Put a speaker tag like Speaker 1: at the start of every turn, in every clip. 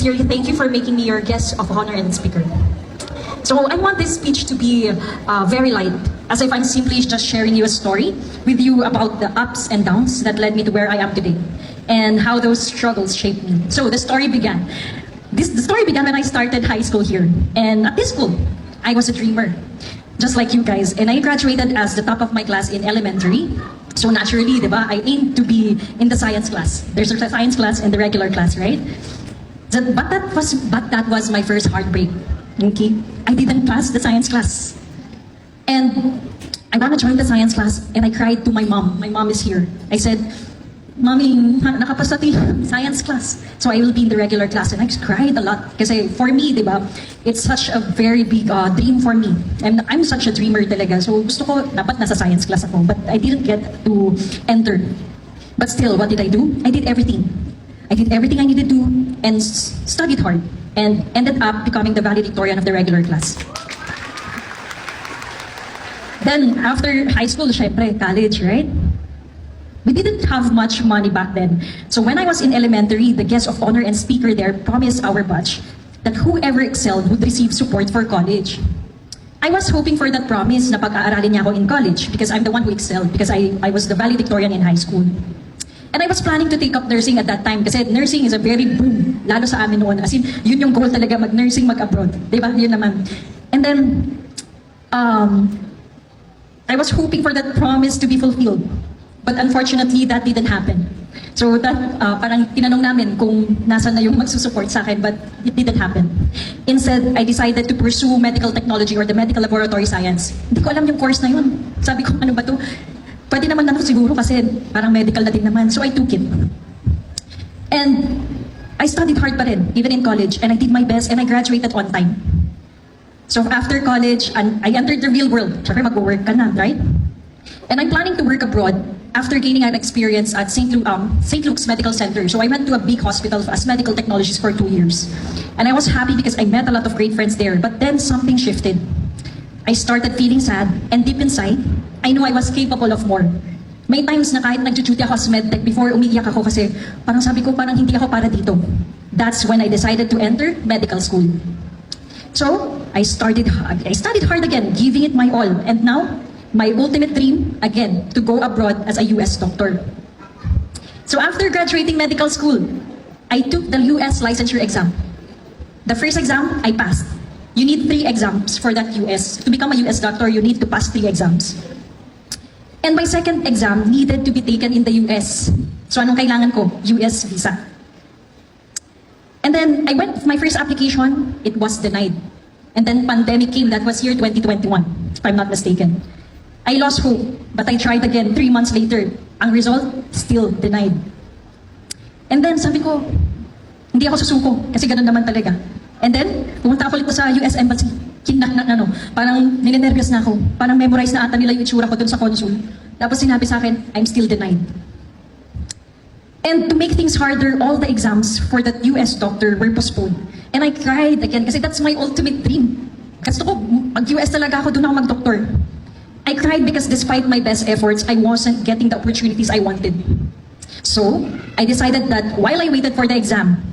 Speaker 1: Sincerely, thank you for making me your guest of honor and speaker. So I want this speech to be very light, as if I'm simply just sharing you a story with you about the ups and downs that led me to where I am today, and how those struggles shaped me. So the story began. The story began when I started high school here, and at this school, I was a dreamer, just like you guys, and I graduated as the top of my class in elementary. So naturally, diba, I aimed to be in the science class. There's a science class and the regular class, right? But that was my first heartbreak. Okay, I didn't pass the science class, and I want to join the science class, and I cried to my mom. My mom is here. I said, "Mommy, nakapasa ti science class, so I will be in the regular class." And I cried a lot kasi for me, diba, it's such a very big dream for me. I'm such a dreamer talaga. So gusto ko dapat nasa science class ako, but I didn't get to enter. But still, what did I do? I did everything. I did everything I needed to and studied hard and ended up becoming the valedictorian of the regular class. Then, after high school, syempre, college, right? We didn't have much money back then. So when I was in elementary, the guest of honor and speaker there promised our batch that whoever excelled would receive support for college. I was hoping for that promise na pag-aaralin niya ako in college because I'm the one who excelled because I was the valedictorian in high school. And I was planning to take up nursing at that time kasi nursing is a very boom, lalo sa amin noon. As in, yun yung goal talaga, mag-nursing, mag-abroad. Diba? Yun naman. And then, I was hoping for that promise to be fulfilled. But unfortunately, that didn't happen. So that, parang tinanong namin kung nasa na yung magsusupport sa akin, but it didn't happen. Instead, I decided to pursue medical technology or the medical laboratory science. Hindi ko alam yung course na yun. Sabi ko, ano ba to? Pwede naman na siguro kasi parang medical na din naman. So I took it. And I studied hard pa rin, even in college. And I did my best and I graduated on time. So after college, I entered the real world. Siyempre mag-work ka na, right? And I'm planning to work abroad after gaining an experience at St. Luke's Medical Center. So I went to a big hospital as medical technologist for 2 years. And I was happy because I met a lot of great friends there. But then something shifted. I started feeling sad, and deep inside, I knew I was capable of more. May times na kahit nag-duty ako sa medtech before, umiiyak ako kasi parang sabi ko parang hindi ako para dito. That's when I decided to enter medical school. So, I studied hard again, giving it my all. And now, my ultimate dream, again, to go abroad as a US doctor. So after graduating medical school, I took the US licensure exam. The first exam, I passed. You need 3 exams for that US. To become a US doctor, you need to pass 3 exams. And my second exam needed to be taken in the US. So anong kailangan ko? US visa. And then I went, my first application, it was denied. And then pandemic came, that was year 2021, if I'm not mistaken. I lost hope, but I tried again 3 months later. Ang result, still denied. And then sabi ko, hindi ako susuko, kasi ganun naman talaga. And then, pumunta ako ulit sa US Embassy. Parang ninenervyos na ako. Parang memorize na ata nila yung itsura ko dun sa consul. Tapos sinabi sa akin, I'm still denied. And to make things harder, all the exams for that US doctor were postponed. And I cried again kasi that's my ultimate dream. Gusto ko, mag-US talaga ako, dun ako mag-doctor. I cried because despite my best efforts, I wasn't getting the opportunities I wanted. So, I decided that while I waited for the exam,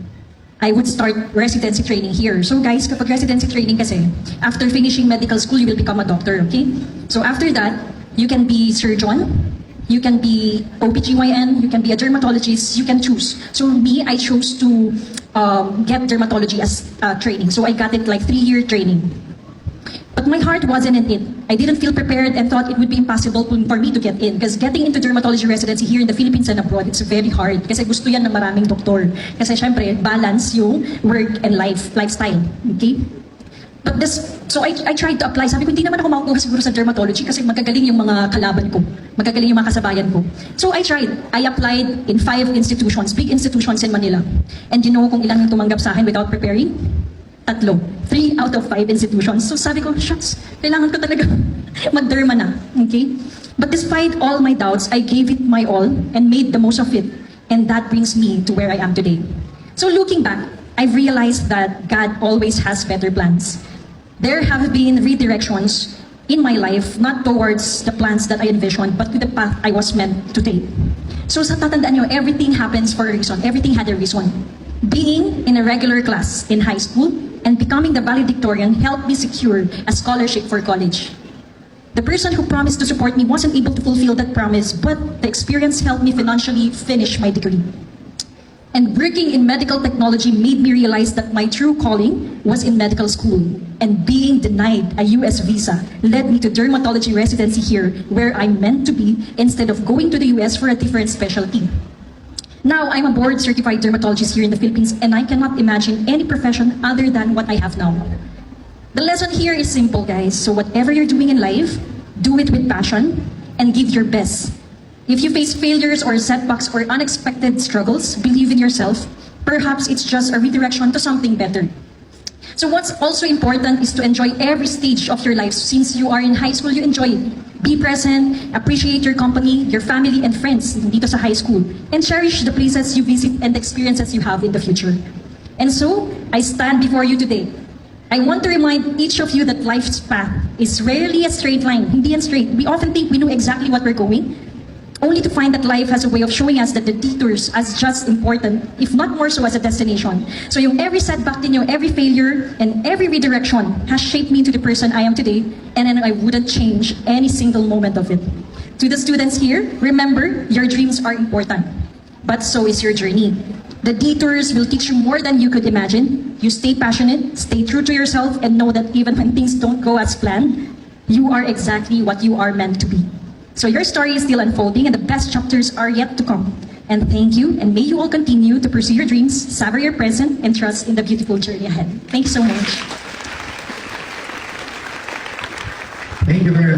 Speaker 1: I would start residency training here. So guys, kapag residency training kasi, after finishing medical school, you will become a doctor, okay? So after that, you can be surgeon, you can be OBGYN, you can be a dermatologist, you can choose. So me, I chose to get dermatology as training. So I got it like 3-year training. But my heart wasn't in it. I didn't feel prepared and thought it would be impossible for me to get in. Because getting into dermatology residency here in the Philippines and abroad, it's very hard. Kasi gusto yan ng maraming doktor. Kasi syempre, balance yung work and lifestyle. Okay? But so I tried to apply. Sabi ko, hindi naman ako makukuha siguro sa dermatology kasi magagaling yung mga kalaban ko. Magagaling yung mga kasabayan ko. So I tried. I applied in 5 institutions, big institutions in Manila. And you know kung ilan yung tumanggap sa akin without preparing? 3. 3 out of 5 institutions. So sabi ko, shucks, kailangan ko talaga mag-derma na. Okay? But despite all my doubts, I gave it my all and made the most of it. And that brings me to where I am today. So looking back, I've realized that God always has better plans. There have been redirections in my life, not towards the plans that I envisioned, but to the path I was meant to take. So sa tatandaan nyo, everything happens for a reason. Everything had a reason. Being in a regular class in high school and becoming the valedictorian helped me secure a scholarship for college. The person who promised to support me wasn't able to fulfill that promise, but the experience helped me financially finish my degree. And working in medical technology made me realize that my true calling was in medical school. And being denied a US visa led me to dermatology residency here, where I'm meant to be, instead of going to the US for a different specialty. Now, I'm a board-certified dermatologist here in the Philippines, and I cannot imagine any profession other than what I have now. The lesson here is simple, guys. So whatever you're doing in life, do it with passion and give your best. If you face failures or setbacks or unexpected struggles, believe in yourself. Perhaps it's just a redirection to something better. So what's also important is to enjoy every stage of your life. Since you are in high school, you enjoy it. Be present, appreciate your company, your family and friends dito sa high school, and cherish the places you visit and the experiences you have in the future. And so, I stand before you today. I want to remind each of you that life's path is rarely a straight line. Hindi yan straight. We often think we know exactly what we're going, only to find that life has a way of showing us that the detours as just important, if not more so as a destination. So yung every setback ninyo, every failure, and every redirection has shaped me to the person I am today, and then I wouldn't change any single moment of it. To the students here, remember, your dreams are important, but so is your journey. The detours will teach you more than you could imagine. You stay passionate, stay true to yourself, and know that even when things don't go as planned, you are exactly what you are meant to be. So your story is still unfolding and the best chapters are yet to come. And thank you, and may you all continue to pursue your dreams, savor your present, and trust in the beautiful journey ahead. Thank you so much.
Speaker 2: Thank you very much.